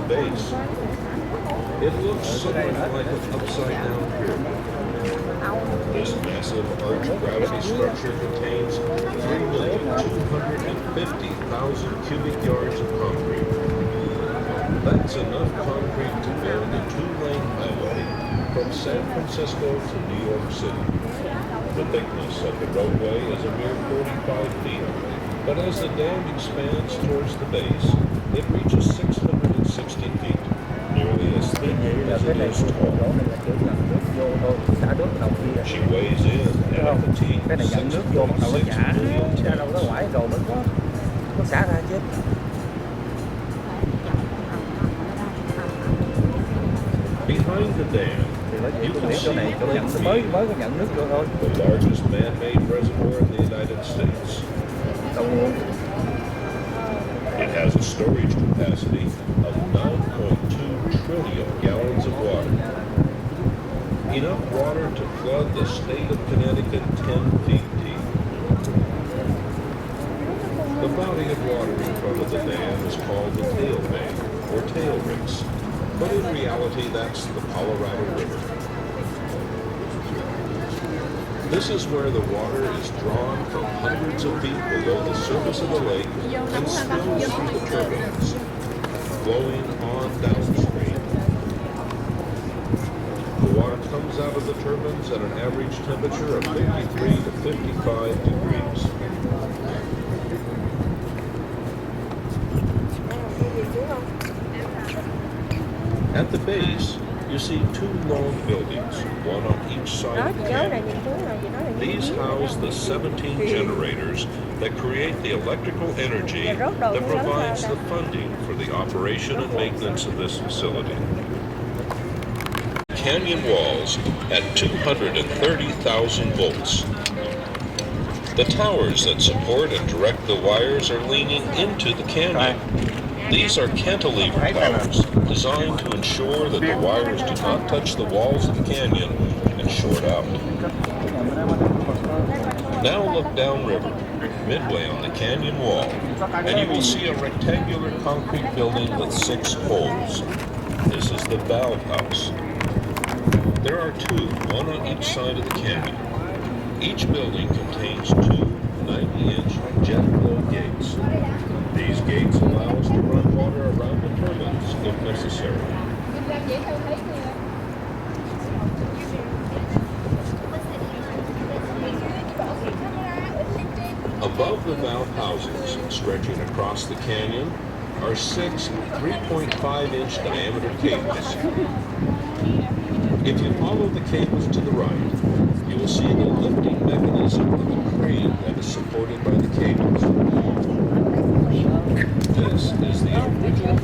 the base. It looks somewhat like an upside-down pyramid. This massive arch-gravity structure contains 3,250,000 cubic yards of concrete. That's enough concrete to build a two-lane highway from San Francisco to New York City. The thickness of the roadway is a mere 45 feet, but as the dam expands towards the base, it reaches 660 feet, nearly as thick as it is tall. She weighs in at a petite 6.6 million tons. Behind the dam, you can see Lake Mead, the largest man-made reservoir in the United States. It has a storage capacity of 9.2 trillion gallons of water. Enough water to flood the state of Connecticut 10 feet deep. The body of water in front of the dam is called the tail vein, or tail race, but in reality that's the Colorado River. This is where the water is drawn from hundreds of feet below the surface of the lake and spills through the turbines, flowing on downstream. The water comes out of the turbines at an average temperature of 53 to 55 degrees. At the base, you see two long buildings, one on each side of the canyon. These house the 17 generators that create the electrical energy that provides the funding for the operation and maintenance of this facility. Canyon walls at 230,000 volts. The towers that support and direct the wires are leaning into the canyon. These are cantilever towers designed to ensure that the wires do not touch the walls of the canyon and short out. Now look downriver, midway on the canyon wall, and you will see a rectangular concrete building with 6 holes. This is the valve house. There are 2, one on each side of the canyon. Each building contains 2 90-inch jet flow gates. These gates allow us to run water around the turbines if necessary. Above the valve housings, stretching across the canyon, are 6 3.5-inch diameter cables. If you follow the cables to the right, you will see the lifting mechanism of the crane that is supported by the cables. This is the original